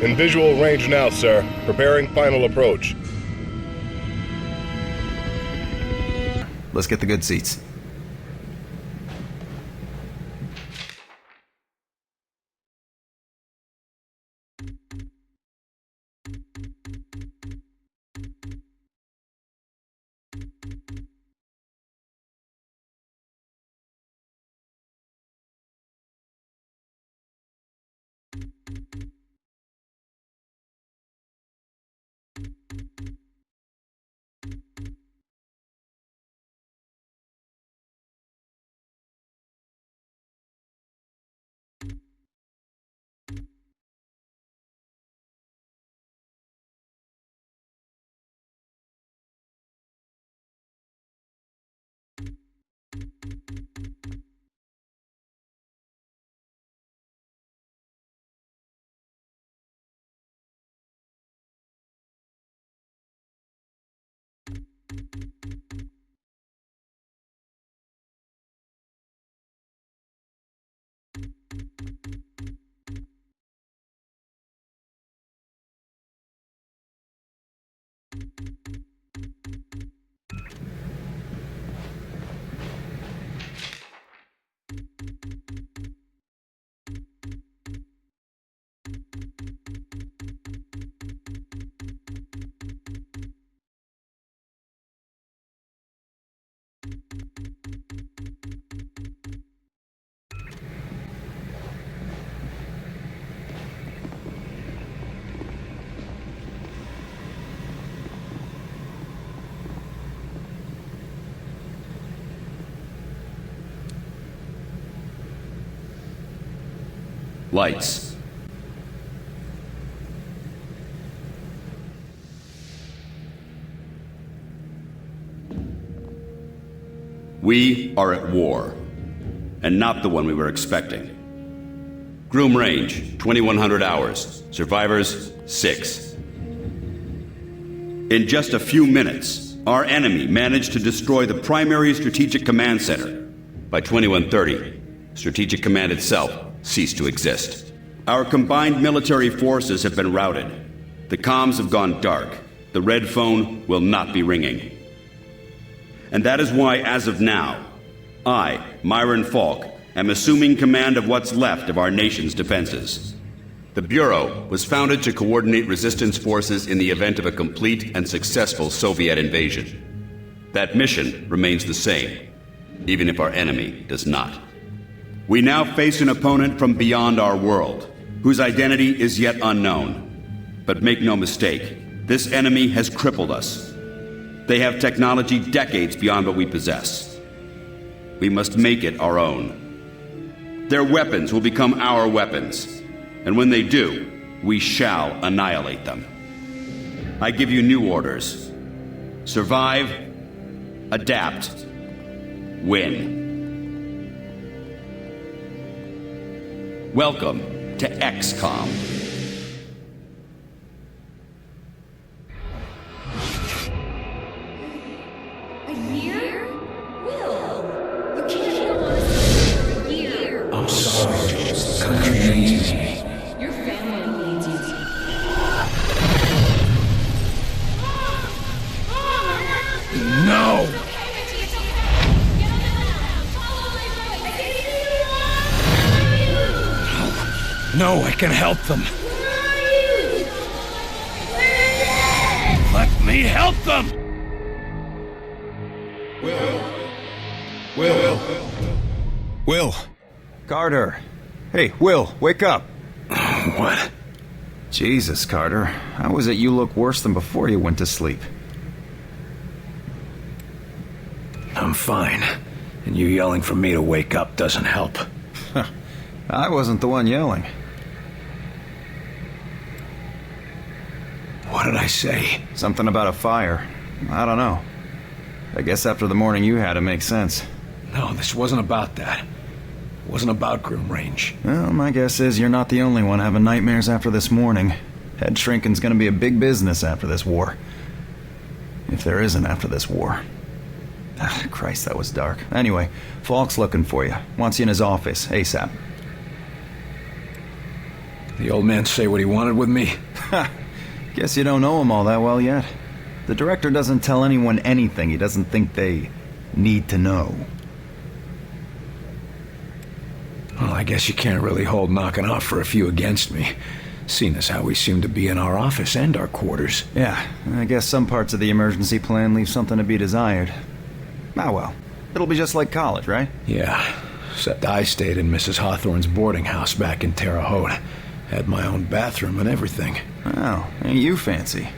In visual range now, sir. Preparing final approach. Let's get the good seats. Lights. We are at war, and not the one we were expecting. Groom range, 2100 hours. Survivors, 6. In just a few minutes, our enemy managed to destroy the primary Strategic Command Center. By 2130, Strategic Command itself ceased to exist. Our combined military forces have been routed. The comms have gone dark. The red phone will not be ringing. And that is why, as of now, I, Myron Falk, am assuming command of what's left of our nation's defenses. The Bureau was founded to coordinate resistance forces in the event of a complete and successful Soviet invasion. That mission remains the same, even if our enemy does not. We now face an opponent from beyond our world, whose identity is yet unknown. But make no mistake, this enemy has crippled us. They have technology decades beyond what we possess. We must make it our own. Their weapons will become our weapons, and when they do, we shall annihilate them. I give you new orders. Survive, adapt, win. Welcome to XCOM. A year? Will, you can't go on a for a year. I'm sorry, Jules. The country needs me. Your family needs you. No! No, I can help them. Let me help them! Will! Carter! Hey, Will, wake up! What? Jesus, Carter. How is it you look worse than before you went to sleep? I'm fine. And you yelling for me to wake up doesn't help. I wasn't the one yelling. What did I say? Something about a fire. I don't know. I guess after the morning you had, it makes sense. No, this wasn't about that. It wasn't about Groom Range. Well, my guess is you're not the only one having nightmares after this morning. Head shrinking's gonna be a big business after this war. If there isn't after this war. Ah, Christ, that was dark. Anyway, Falk's looking for you. Wants you in his office, ASAP. The old man say what he wanted with me? Ha! Guess you don't know him all that well yet. The director doesn't tell anyone anything he doesn't think they need to know. Well, I guess you can't really hold knocking off for a few against me, seeing as how we seem to be in our office and our quarters. Yeah, I guess some parts of the emergency plan leave something to be desired. Ah well, it'll be just like college, right? Yeah, except I stayed in Mrs. Hawthorne's boarding house back in Terre Haute. Had my own bathroom and everything. Wow, ain't you fancy?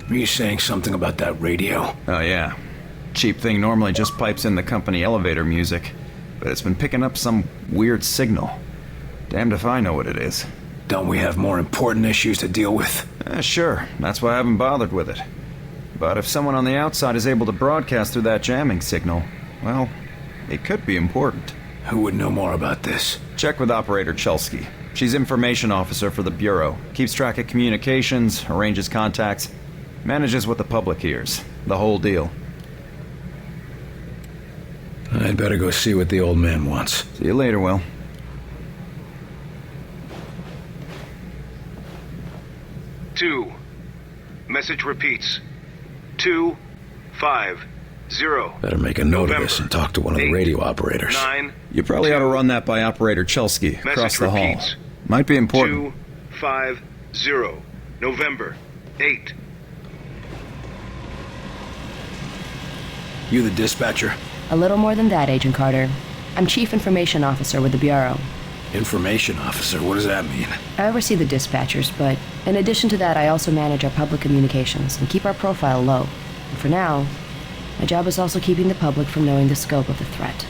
Were you saying something about that radio? Oh yeah. Cheap thing normally just pipes in the company elevator music, but it's been picking up some weird signal. Damned if I know what it is. Don't we have more important issues to deal with? Sure, that's why I haven't bothered with it. But if someone on the outside is able to broadcast through that jamming signal, well, it could be important. Who would know more about this? Check with Operator Chelsky. She's information officer for the Bureau. Keeps track of communications, arranges contacts, manages what the public hears. The whole deal. I'd better go see what the old man wants. See you later, Will. Two. Message repeats. 250. Better make a note November, of this and talk to one of the radio operators. 9. You probably ought to run that by Operator Chelsky across the hall. Repeats. Might be important. 250. November 8. You the dispatcher? A little more than that, Agent Carter. I'm Chief Information Officer with the Bureau. Information officer, what does that mean? I oversee the dispatchers, but in addition to that, I also manage our public communications and keep our profile low. And for now, my job is also keeping the public from knowing the scope of the threat.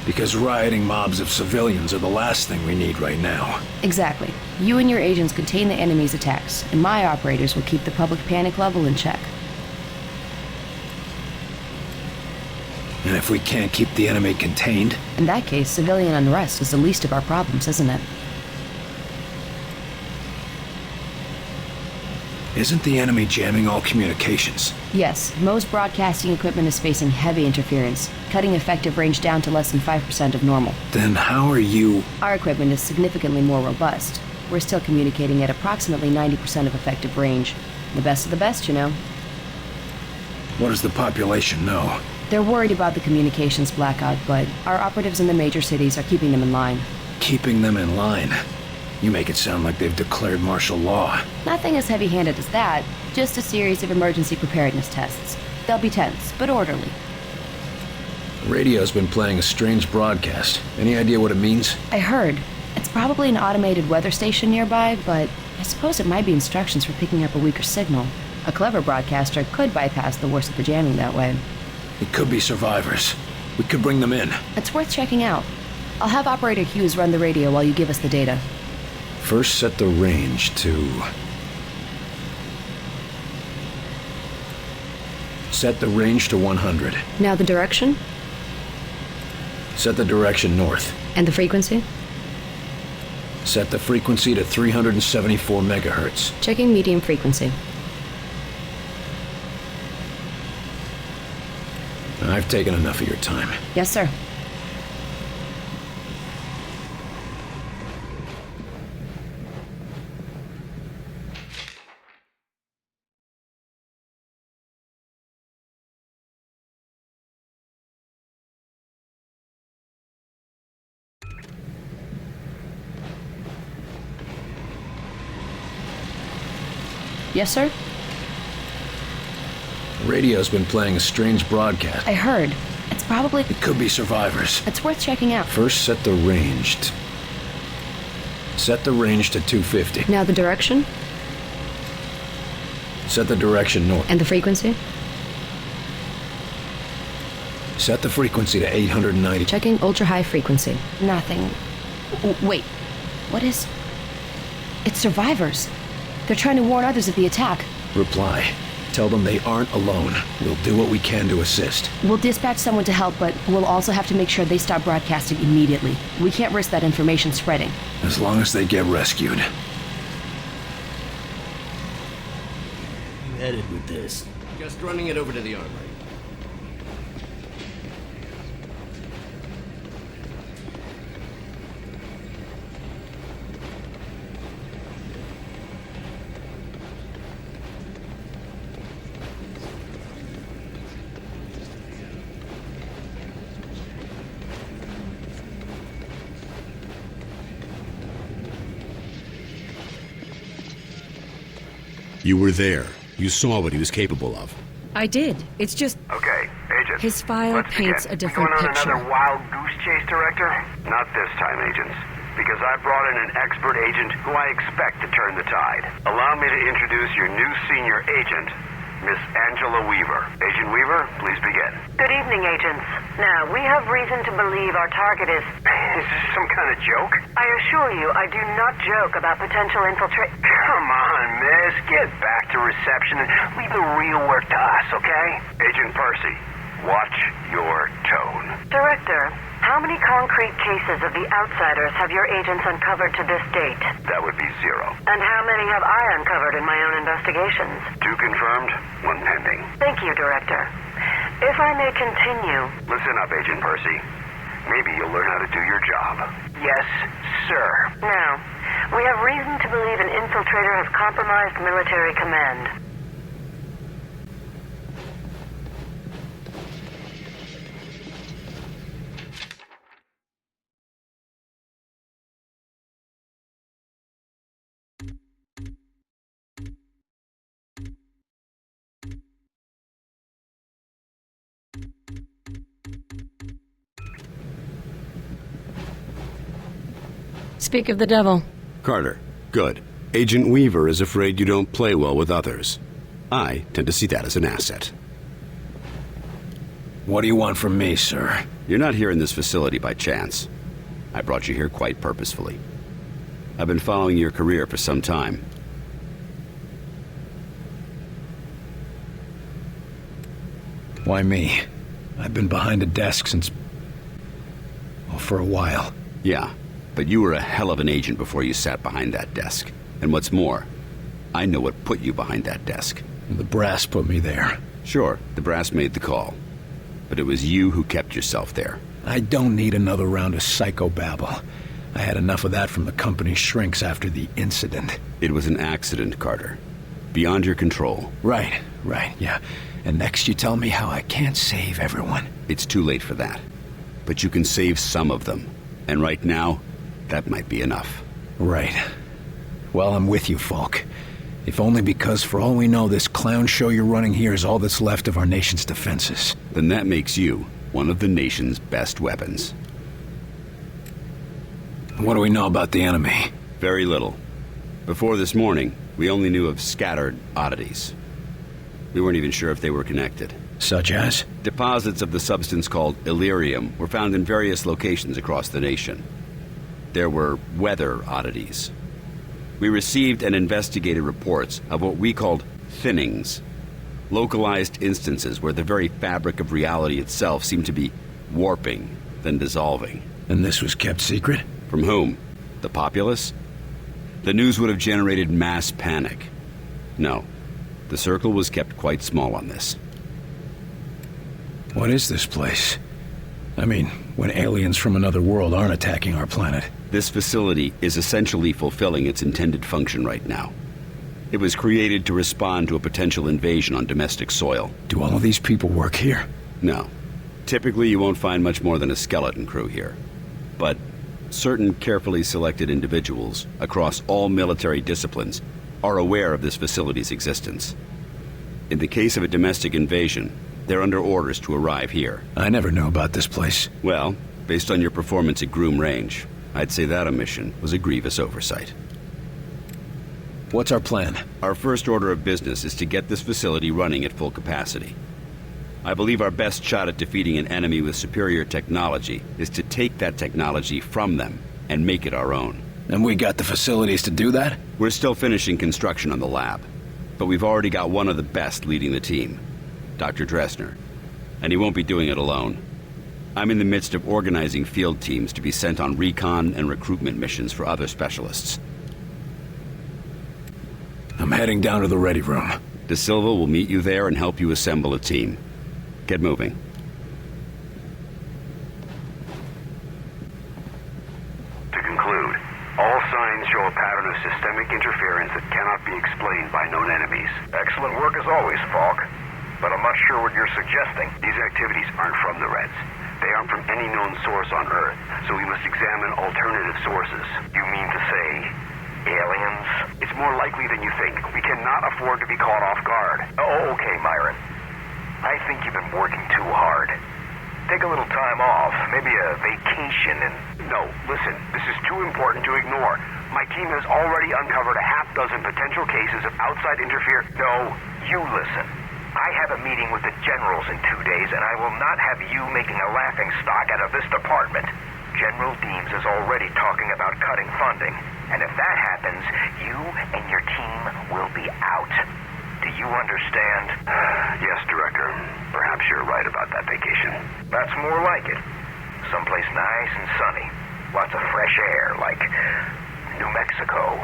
Because rioting mobs of civilians are the last thing we need right now. Exactly. You and your agents contain the enemy's attacks, and my operators will keep the public panic level in check. And if we can't keep the enemy contained? In that case, civilian unrest is the least of our problems, isn't it? Isn't the enemy jamming all communications? Yes, most broadcasting equipment is facing heavy interference, cutting effective range down to less than 5% of normal. Then how are you... Our equipment is significantly more robust. We're still communicating at approximately 90% of effective range. The best of the best, you know. What does the population know? They're worried about the communications blackout, but our operatives in the major cities are keeping them in line. Keeping them in line? You make it sound like they've declared martial law. Nothing as heavy-handed as that, just a series of emergency preparedness tests. They'll be tense, but orderly. The radio's been playing a strange broadcast. Any idea what it means? I heard. It's probably an automated weather station nearby, but I suppose it might be instructions for picking up a weaker signal. A clever broadcaster could bypass the worst of the jamming that way. It could be survivors. We could bring them in. It's worth checking out. I'll have Operator Hughes run the radio while you give us the data. First set the range to... Set the range to 100. Now the direction? Set the direction north. And the frequency? Set the frequency to 374 megahertz. Checking medium frequency. I've taken enough of your time. Yes, sir. Yes, sir? The radio's been playing a strange broadcast. I heard. It's probably... It could be survivors. It's worth checking out. First set the range to... Set the range to 250. Now the direction? Set the direction north. And the frequency? Set the frequency to 890. Checking ultra-high frequency. Nothing. Wait. What is... It's survivors. They're trying to warn others of the attack. Reply. Tell them they aren't alone. We'll do what we can to assist. We'll dispatch someone to help, but we'll also have to make sure they stop broadcasting immediately. We can't risk that information spreading. As long as they get rescued. You headed with this? Just running it over to the armory. You were there. You saw what he was capable of. I did. It's just Okay, Agent. his file let's paints begin. a different Going on picture. another wild goose chase, Director? Not this time, agents. Because I brought in an expert agent who I expect to turn the tide. Allow me to introduce your new senior agent, Miss Angela Weaver. Agent Weaver, please begin. Good evening, agents. Now, we have reason to believe our target is... Is this some kind of joke? I assure you, I do not joke about potential infiltrate... Come on, miss. Get back to reception and leave the real work to us, okay? Agent Percy, watch your tone. Director, how many concrete cases of the outsiders have your agents uncovered to this date? That would be 0. And how many have I uncovered in my own investigations? 2 confirmed, 1 pending. Thank you, Director. If I may continue... Listen up, Agent Percy. Maybe you'll learn how to do your job. Yes, sir. Now, we have reason to believe an infiltrator has compromised military command. Speak of the devil. Carter, good. Agent Weaver is afraid you don't play well with others. I tend to see that as an asset. What do you want from me, sir? You're not here in this facility by chance. I brought you here quite purposefully. I've been following your career for some time. Why me? I've been behind a desk since... well, for a while. Yeah, but you were a hell of an agent before you sat behind that desk. And what's more, I know what put you behind that desk. The brass put me there. Sure, the brass made the call. But it was you who kept yourself there. I don't need another round of psychobabble. I had enough of that from the company's shrinks after the incident. It was an accident, Carter. Beyond your control. Right, yeah. And next you tell me how I can't save everyone. It's too late for that. But you can save some of them. And right now, that might be enough. Right. Well, I'm with you, Falk. If only because, for all we know, this clown show you're running here is all that's left of our nation's defenses. Then that makes you one of the nation's best weapons. What do we know about the enemy? Very little. Before this morning, we only knew of scattered oddities. We weren't even sure if they were connected. Such as? Deposits of the substance called Illyrium were found in various locations across the nation. There were weather oddities. We received and investigated reports of what we called thinnings, localized instances where the very fabric of reality itself seemed to be warping, then dissolving. And this was kept secret? From whom? The populace? The news would have generated mass panic. No, the Circle was kept quite small on this. What is this place? I mean, when aliens from another world aren't attacking our planet. This facility is essentially fulfilling its intended function right now. It was created to respond to a potential invasion on domestic soil. Do all of these people work here? No. Typically, you won't find much more than a skeleton crew here. But certain carefully selected individuals across all military disciplines are aware of this facility's existence. In the case of a domestic invasion, they're under orders to arrive here. I never knew about this place. Well, based on your performance at Groom Range, I'd say that omission was a grievous oversight. What's our plan? Our first order of business is to get this facility running at full capacity. I believe our best shot at defeating an enemy with superior technology is to take that technology from them and make it our own. And we got the facilities to do that? We're still finishing construction on the lab, but we've already got one of the best leading the team, Dr. Dressner, and he won't be doing it alone. I'm in the midst of organizing field teams to be sent on recon and recruitment missions for other specialists. I'm heading down to the ready room. De Silva will meet you there and help you assemble a team. Get moving. To conclude, all signs show a pattern of systemic interference that cannot be explained by known enemies. Excellent work as always, Falk. But I'm not sure what you're suggesting. These activities aren't from the Reds. They aren't from any known source on Earth, so we must examine alternative sources. You mean to say Aliens? It's more likely than you think. We cannot afford to be caught off guard. Oh, okay, Myron. I think you've been working too hard. Take a little time off, maybe a vacation, and... No, listen, this is too important to ignore. My team has already uncovered a half-dozen potential cases of outside interference. No, you listen. I have a meeting with the generals in 2 days, and I will not have you making a laughingstock out of this department. General Deems is already talking about cutting funding, and if that happens, you and your team will be out. Do you understand? Yes, Director. Perhaps you're right about that vacation. That's more like it. Someplace nice and sunny. Lots of fresh air, like New Mexico.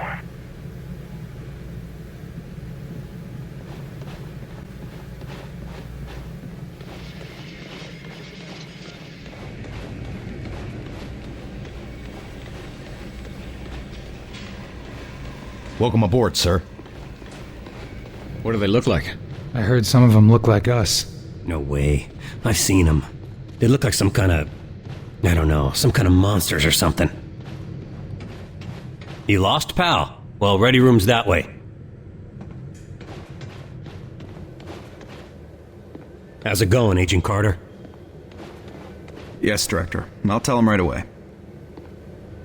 Welcome aboard, sir. What do they look like? I heard some of them look like us. No way. I've seen them. They look like some kind of... I don't know, some kind of monsters or something. You lost, pal? Well, ready room's that way. How's it going, Agent Carter? Yes, Director. I'll tell him right away.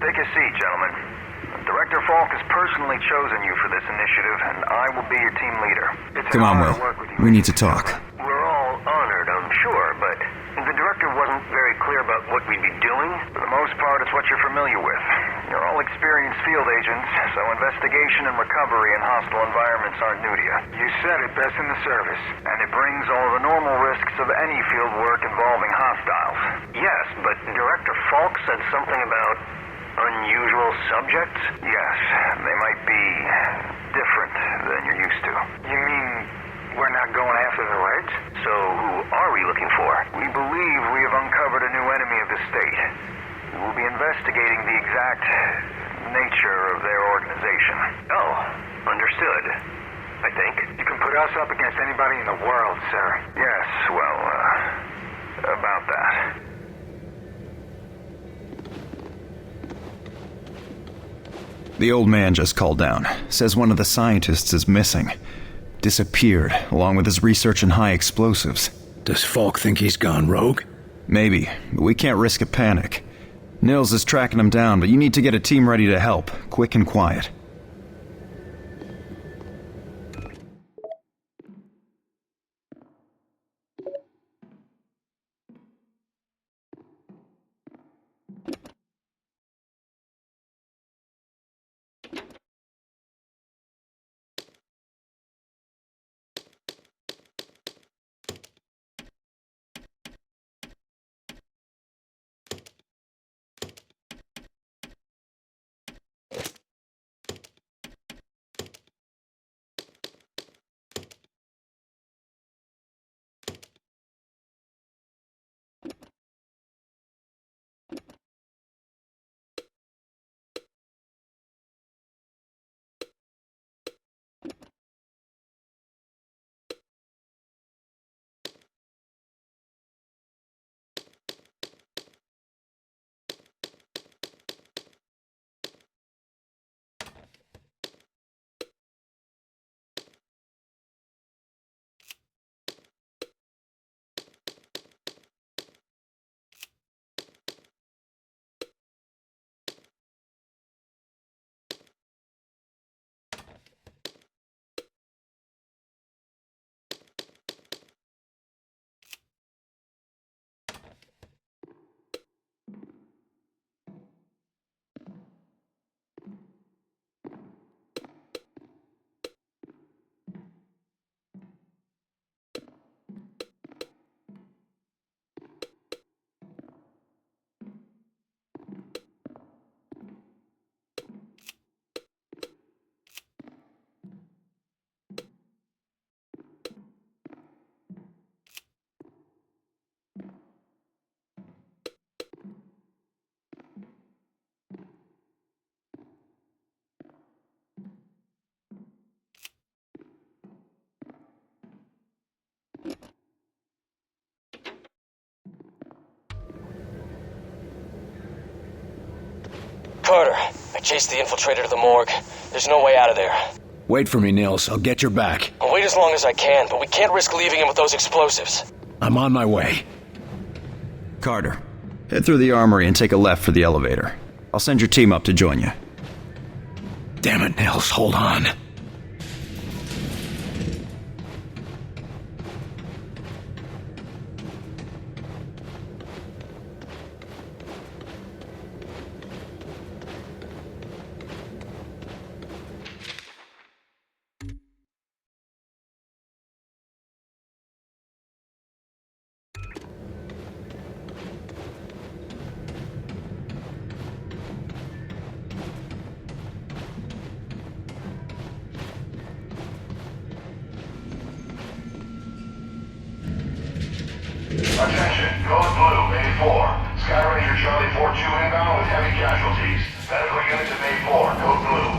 Take a seat, gentlemen. Director Falk has personally chosen you for this initiative, and I will be your team leader. It's Come an on, honor Will. to work with you. We need to talk. We're all honored, I'm sure, but the director wasn't very clear about what we'd be doing. For the most part, it's what you're familiar with. You're all experienced field agents, so investigation and recovery in hostile environments aren't new to you. You said it, best in the service, and it brings all the normal risks of any field work involving hostiles. Yes, but Director Falk said something about unusual subjects? Yes, they might be different than you're used to. You mean we're not going after the Reds? So who are we looking for? We believe we have uncovered a new enemy of the state. We will be investigating the exact nature of their organization. Oh, understood. I think. You can put us up against anybody in the world, sir. Yes, well, about that. The old man just called down. Says one of the scientists is missing. Disappeared, along with his research in high explosives. Does Falk think he's gone rogue? Maybe, but we can't risk a panic. Nils is tracking him down, but you need to get a team ready to help, quick and quiet. Carter, I chased the infiltrator to the morgue. There's no way out of there. Wait for me, Nils. I'll get your back. I'll wait as long as I can, but we can't risk leaving him with those explosives. I'm on my way. Carter, head through the armory and take a left for the elevator. I'll send your team up to join you. Damn it, Nils. Hold on. Attention, Code Blue, Bay 4. Sky Ranger Charlie 4-2 inbound with heavy casualties. Medical unit to Bay 4, Code Blue.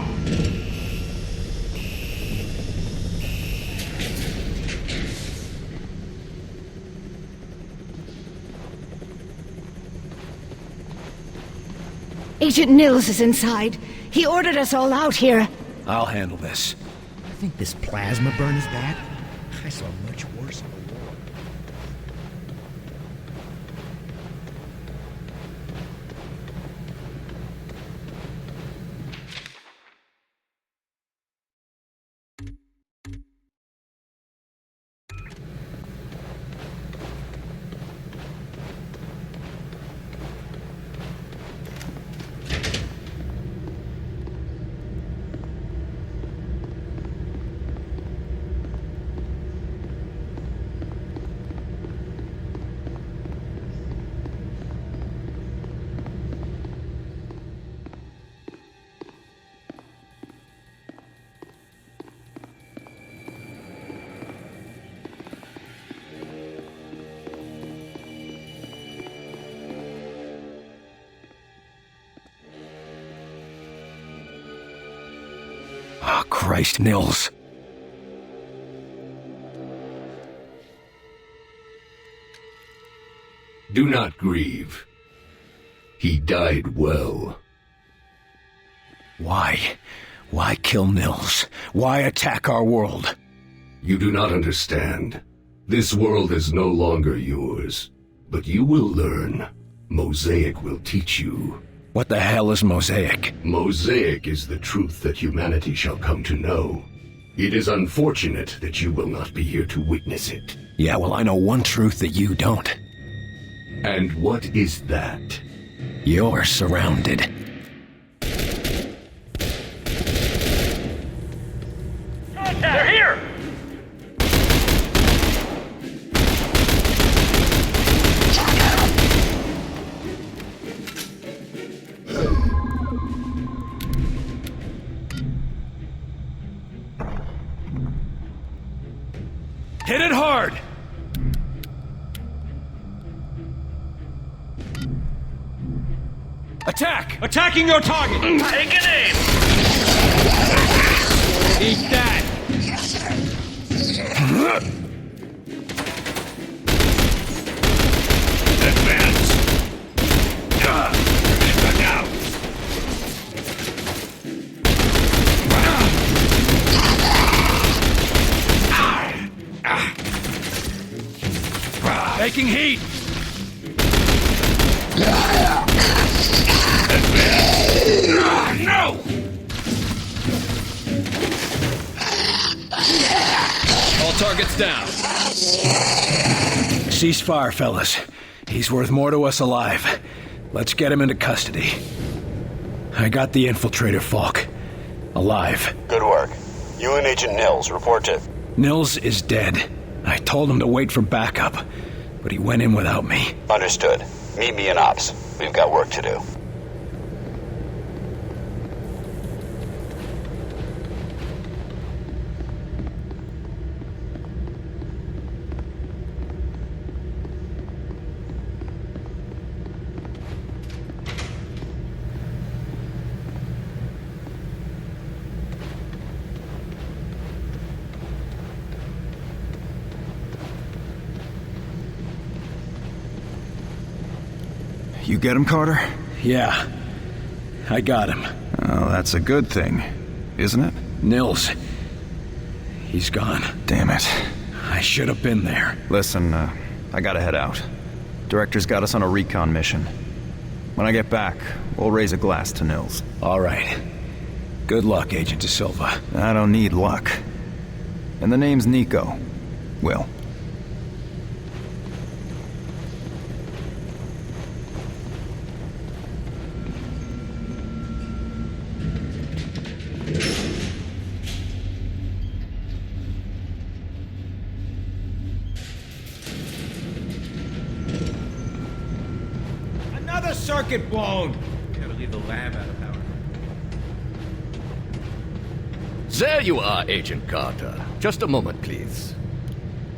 Agent Nils is inside. He ordered us all out here. I'll handle this. I think this plasma burn is bad. I saw much worse in the war. Oh, Christ, Nils. Do not grieve. He died well. Why? Why kill Nils? Why attack our world? You do not understand. This world is no longer yours. But you will learn. Mosaic will teach you. What the hell is Mosaic? Mosaic is the truth that humanity shall come to know. It is unfortunate that you will not be here to witness it. Yeah, well, I know one truth that you don't. And what is that? You're surrounded. They're here! Hit it hard! Attack! Attacking your target! Take an aim! Eat that! Advance! Now! Taking heat! No! All targets down. Ceasefire, fellas. He's worth more to us alive. Let's get him into custody. I got the infiltrator, Falk. Alive. Good work. You and Agent Nils report to... Nils is dead. I told him to wait for backup, but he went in without me. Understood. Meet me in Ops. We've got work to do. You get him, Carter? Yeah, I got him. Well, that's a good thing, isn't it? Nils. He's gone. Damn it. I should have been there. Listen, I gotta head out. Director's got us on a recon mission. When I get back, we'll raise a glass to Nils. All right. Good luck, Agent De Silva. I don't need luck. And the name's Nico. Will. Another circuit blown! Gotta leave the lab out of power. There you are, Agent Carter. Just a moment, please.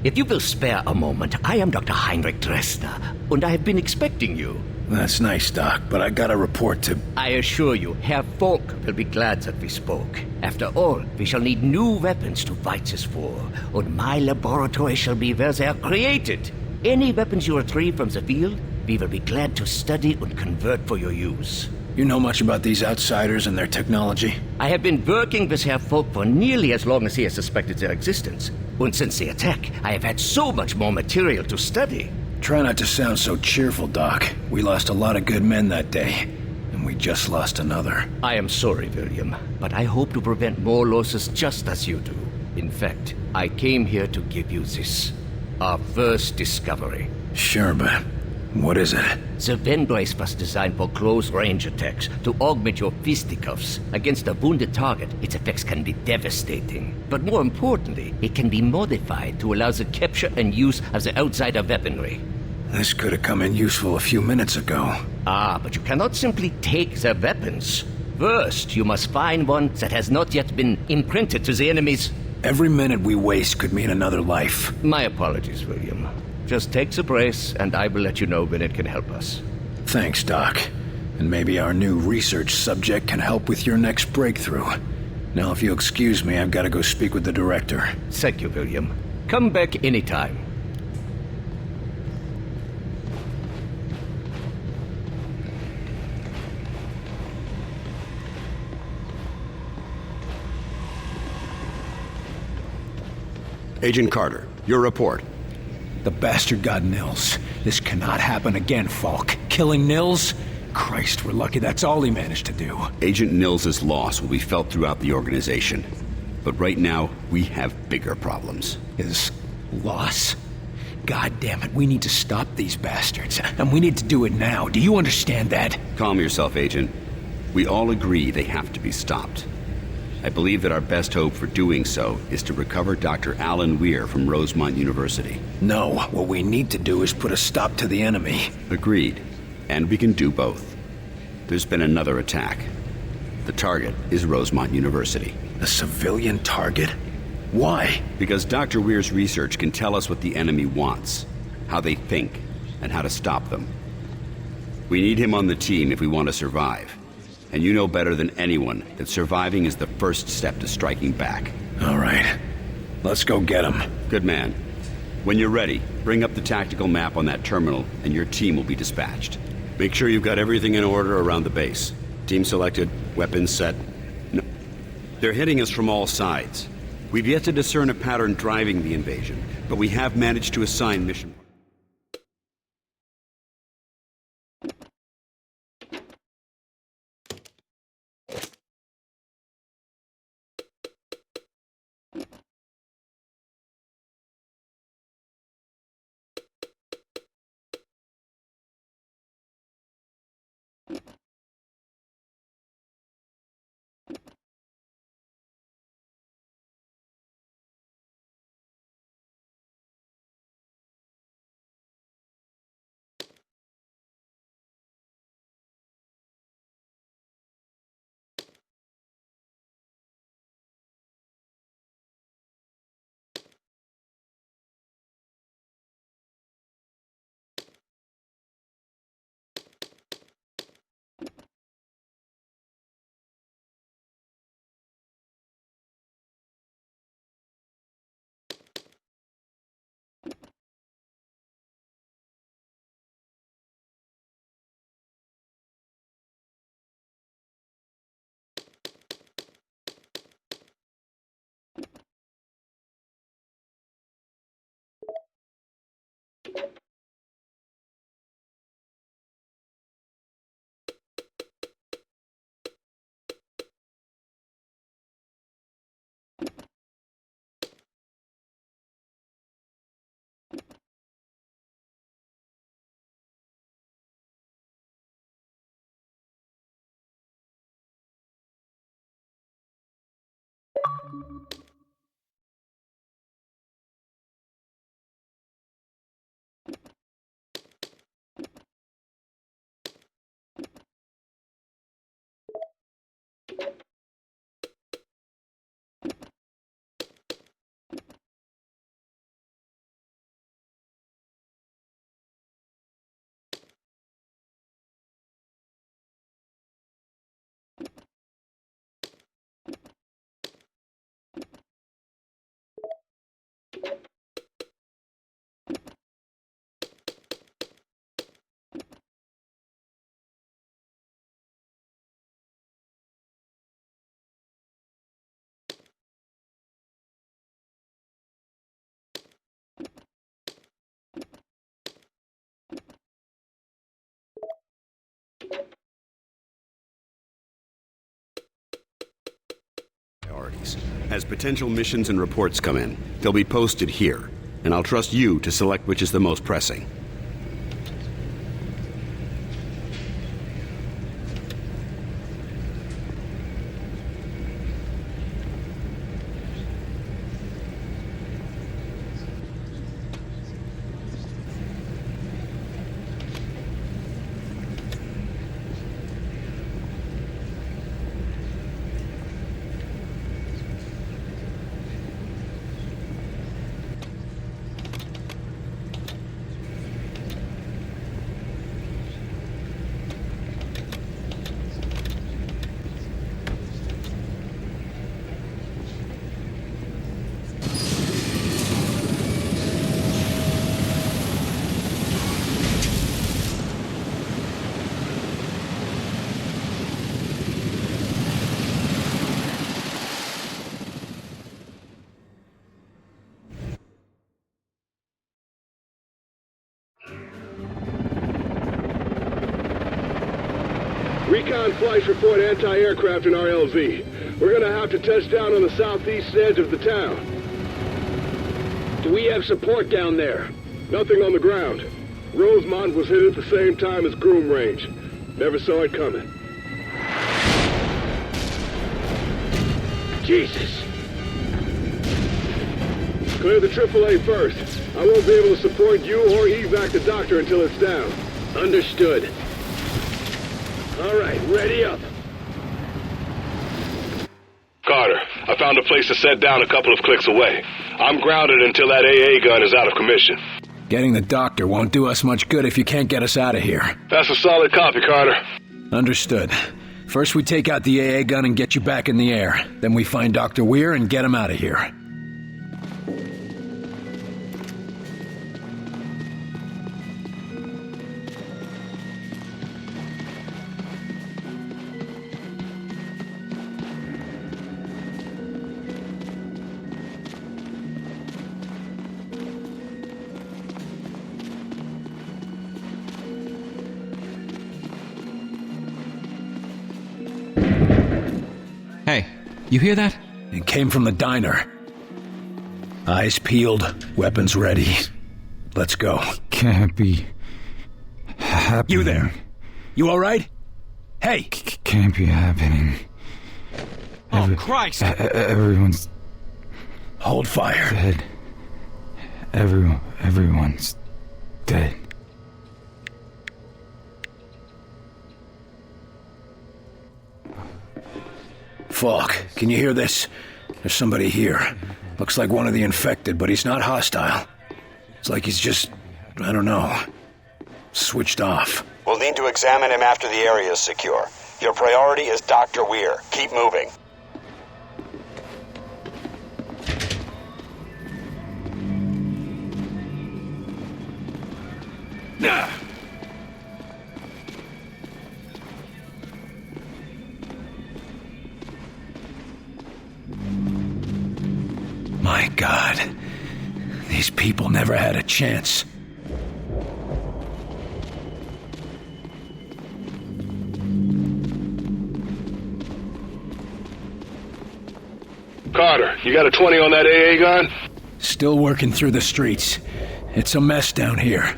If you will spare a moment, I am Dr. Heinrich Dresner, and I have been expecting you. That's nice, Doc, but I got a report to... I assure you, Herr Falk will be glad that we spoke. After all, we shall need new weapons to fight this war, and my laboratory shall be where they are created. Any weapons you retrieve from the field, we will be glad to study and convert for your use. You know much about these outsiders and their technology? I have been working with Herr Falk for nearly as long as he has suspected their existence. And since the attack, I have had so much more material to study. Try not to sound so cheerful, Doc. We lost a lot of good men that day, and we just lost another. I am sorry, William, but I hope to prevent more losses just as you do. In fact, I came here to give you this. Our first discovery. Sure, but what is it? The Venbrace was designed for close-range attacks to augment your fisticuffs. Against a wounded target, its effects can be devastating. But more importantly, it can be modified to allow the capture and use of the outsider weaponry. This could have come in useful a few minutes ago. Ah, but you cannot simply take their weapons. First, you must find one that has not yet been imprinted to the enemies. Every minute we waste could mean another life. My apologies, William. Just take the brace, and I will let you know when it can help us. Thanks, Doc. And maybe our new research subject can help with your next breakthrough. Now, if you'll excuse me, I've got to go speak with the director. Thank you, William. Come back anytime. Agent Carter, your report. The bastard got Nils. This cannot happen again, Falk. Killing Nils? Christ, we're lucky that's all he managed to do. Agent Nils' loss will be felt throughout the organization. But right now, we have bigger problems. His loss? God damn it, we need to stop these bastards. And we need to do it now. Do you understand that? Calm yourself, Agent. We all agree they have to be stopped. I believe that our best hope for doing so is to recover Dr. Alan Weir from Rosemont University. No, what we need to do is put a stop to the enemy. Agreed. And we can do both. There's been another attack. The target is Rosemont University. A civilian target? Why? Because Dr. Weir's research can tell us what the enemy wants, how they think, and how to stop them. We need him on the team if we want to survive. And you know better than anyone that surviving is the first step to striking back. All right. Let's go get him. Good man. When you're ready, bring up the tactical map on that terminal, and your team will be dispatched. Make sure you've got everything in order around the base. Team selected, weapons set. No. They're hitting us from all sides. We've yet to discern a pattern driving the invasion, but we have managed to assign mission Priorities. As potential missions and reports come in, they'll be posted here, and I'll trust you to select which is the most pressing. Recon flights report anti-aircraft in RLZ. We're gonna have to touch down on the southeast edge of the town. Do we have support down there? Nothing on the ground. Rosemont was hit at the same time as Groom Range. Never saw it coming. Jesus! Clear the AAA first. I won't be able to support you or evac the doctor until it's down. Understood. All right, ready up. Carter, I found a place to set down a couple of clicks away. I'm grounded until that AA gun is out of commission. Getting the doctor won't do us much good if you can't get us out of here. That's a solid copy, Carter. Understood. First we take out the AA gun and get you back in the air. Then we find Dr. Weir and get him out of here. Hey, you hear that? It came from the diner. Eyes peeled, weapons ready. Let's go. Can't be happening. You there? You alright? Hey! Can't be happening. Oh, Christ! Everyone's... Hold fire. Dead. Everyone's dead. Falk, can you hear this? There's somebody here. Looks like one of the infected, but he's not hostile. It's like he's just, I don't know, switched off. We'll need to examine him after the area is secure. Your priority is Dr. Weir. Keep moving. My God. These people never had a chance. Carter, you got a 20 on that AA gun? Still working through the streets. It's a mess down here.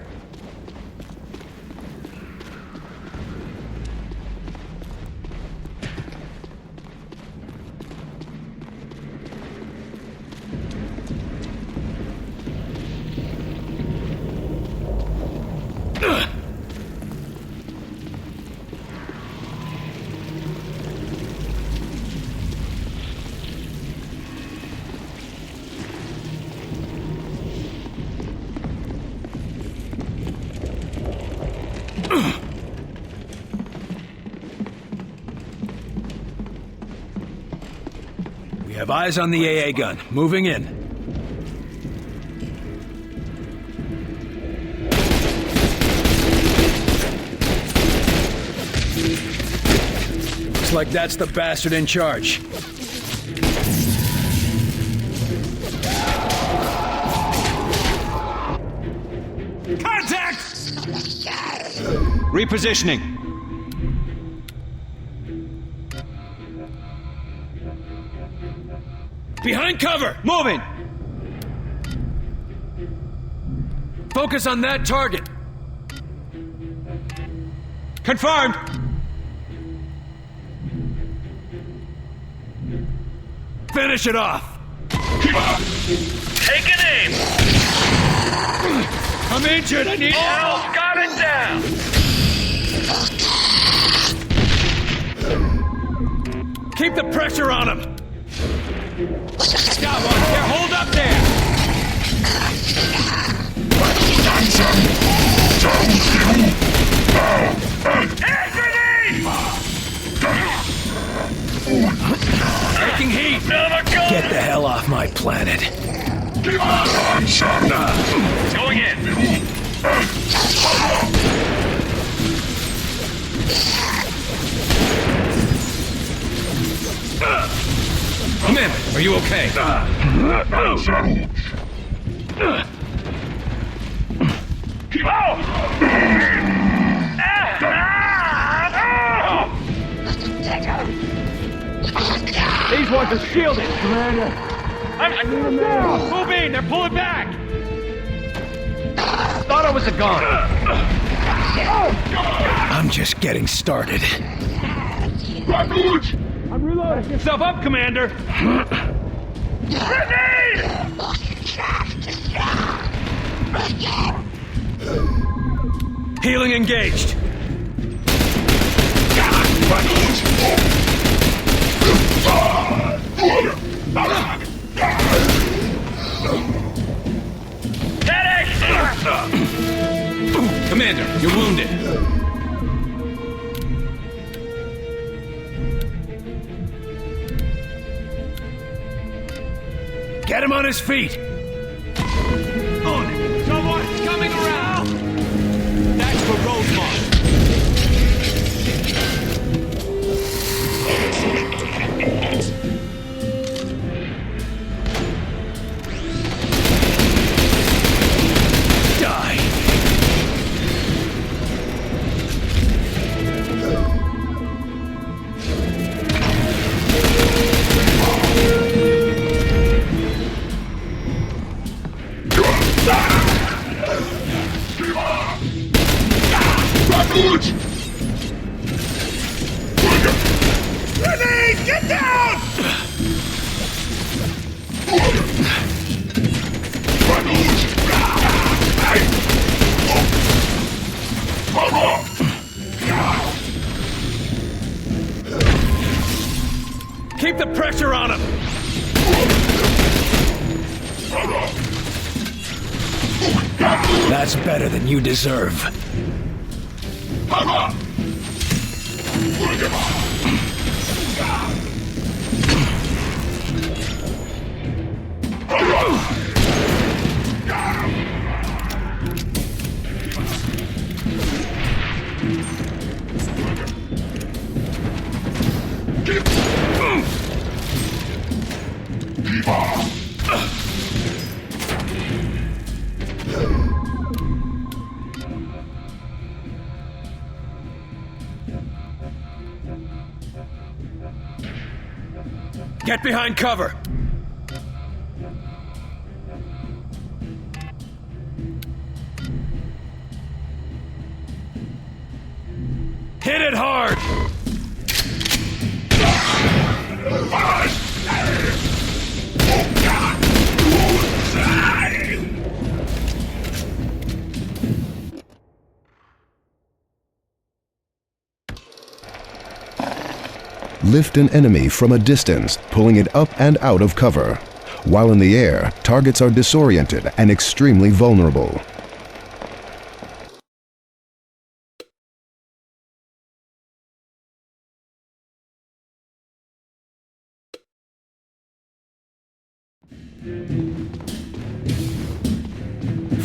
We have eyes on the AA gun. Moving in. Looks like that's the bastard in charge. Contact! Repositioning. Behind cover! Moving! Focus on that target. Confirmed! Finish it off! Take an aim! I'm injured, I need help! Got it down! Keep the pressure on him! Got one! Here, hold up there! Taking heat! Get the hell off my planet! Going in! Commander, are you okay? These ones are shielded, Commander! I'm shooting down! Move in! They're pulling back! Thought it was a gun! I'm just getting started. I'm reloading! Get yourself up, Commander! Grenade! Healing engaged. Commander, you're wounded. Get him on his feet. On it! Someone's coming around! That's for Rosemont. Die. Grenade! Get down! Keep the pressure on him. That's better than you deserve. Get behind cover! Hit it hard! Lift an enemy from a distance, pulling it up and out of cover. While in the air, targets are disoriented and extremely vulnerable.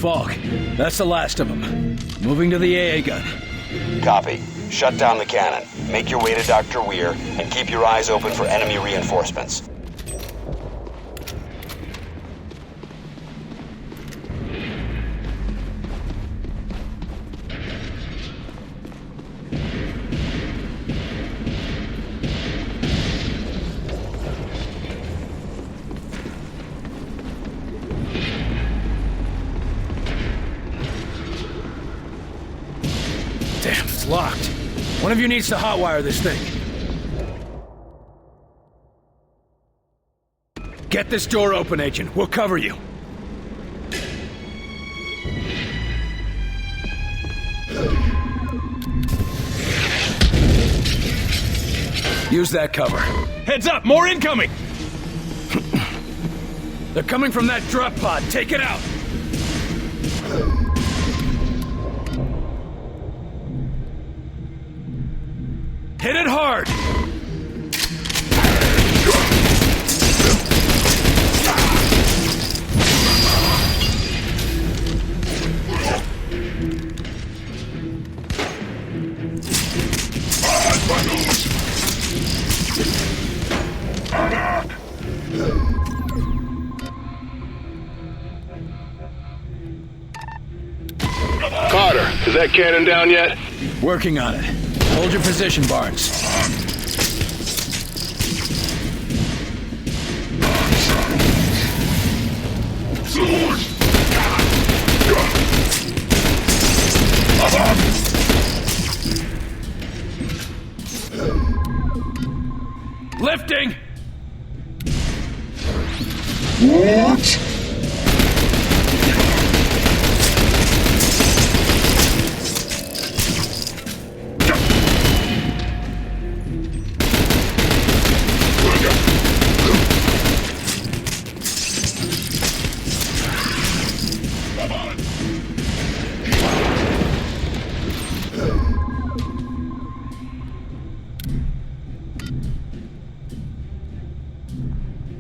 Falk, that's the last of them. Moving to the AA gun. Copy. Shut down the cannon. Make your way to Dr. Weir, and keep your eyes open for enemy reinforcements. Damn, it's locked. One of you needs to hotwire this thing. Get this door open, Agent. We'll cover you. Use that cover. Heads up! More incoming! They're coming from that drop pod. Take it out! Hit it hard! Carter, is that cannon down yet? Working on it. Hold your position, Barnes. Lifting! What?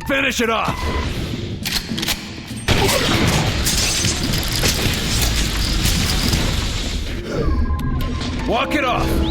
Finish it off! Walk it off!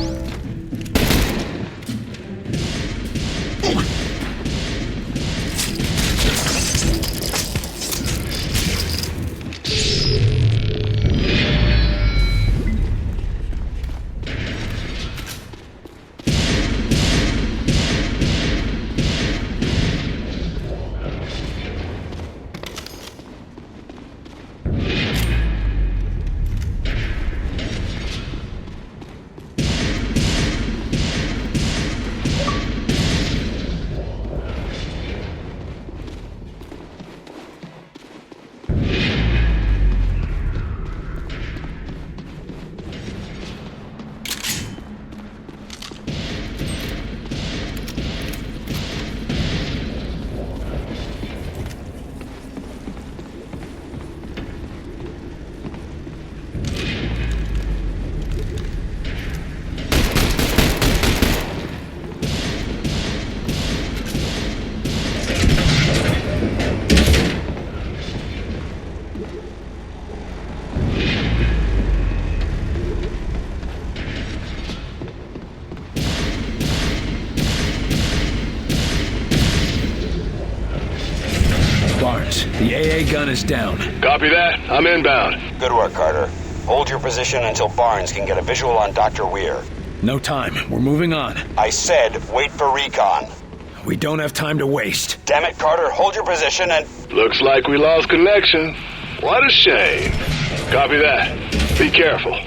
The AA gun is down. Copy that. I'm inbound. Good work, Carter. Hold your position until Barnes can get a visual on Dr. Weir. No time. We're moving on. I said wait for recon. We don't have time to waste. Damn it, Carter. Hold your position and... Looks like we lost connection. What a shame. Copy that. Be careful.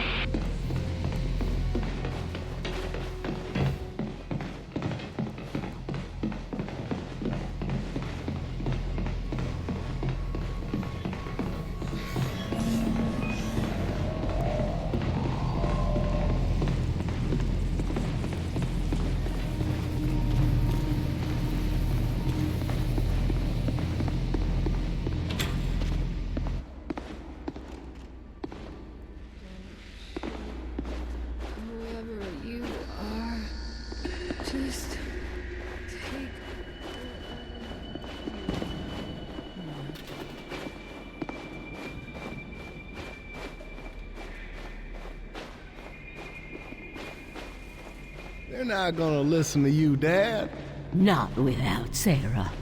We're not gonna listen to you, Dad. Not without Sarah.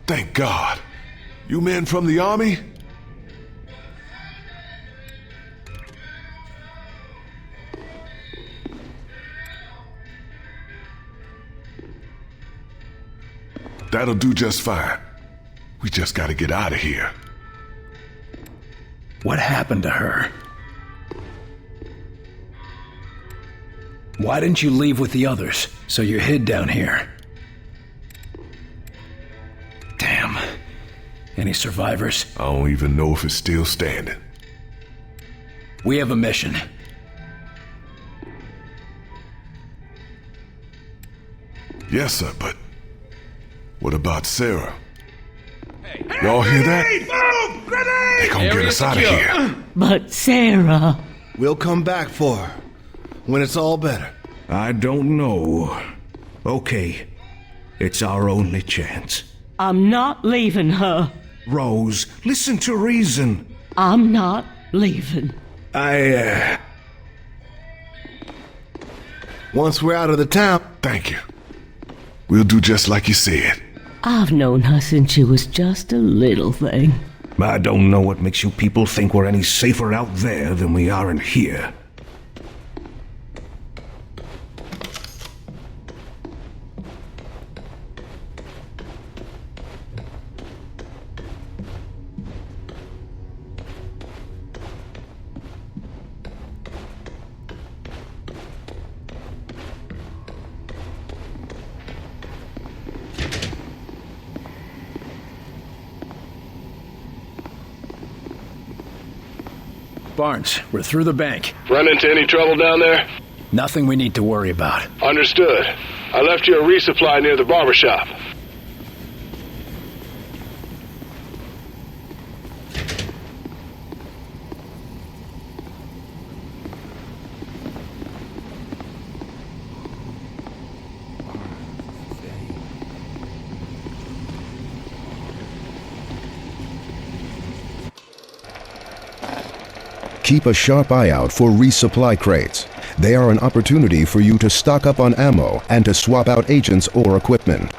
Thank God. You men from the army? That'll do just fine. We just gotta get out of here. What happened to her? Why didn't you leave with the others, so you hid down here? Damn. Any survivors? I don't even know if it's still standing. We have a mission. Yes, sir, but what about Sarah? Y'all hear that? Move! Grenade! They gonna get us out of here. But Sarah... We'll come back for her when it's all better. I don't know. Okay. It's our only chance. I'm not leaving her. Rose, listen to reason. I'm not leaving. Once we're out of the town... Thank you. We'll do just like you said. I've known her since she was just a little thing. I don't know what makes you people think we're any safer out there than we are in here. Barnes, we're through the bank. Run into any trouble down there? Nothing we need to worry about. Understood. I left you a resupply near the barber shop. Keep a sharp eye out for resupply crates. They are an opportunity for you to stock up on ammo and to swap out agents or equipment.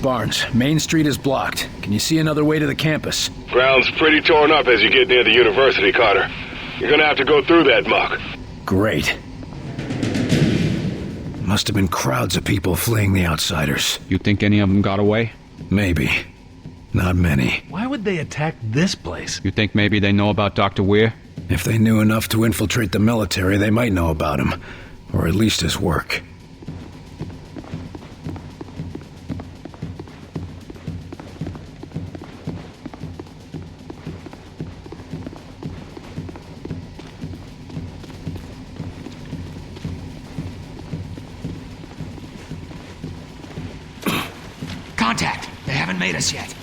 Barnes, Main Street is blocked. Can you see another way to the campus? Ground's pretty torn up as you get near the university, Carter. You're gonna have to go through that muck. Great. Must have been crowds of people fleeing the outsiders. You think any of them got away? Maybe. Not many. Why would they attack this place? You think maybe they know about Dr. Weir? If they knew enough to infiltrate the military, they might know about him. Or at least his work. Contact! They haven't made us yet.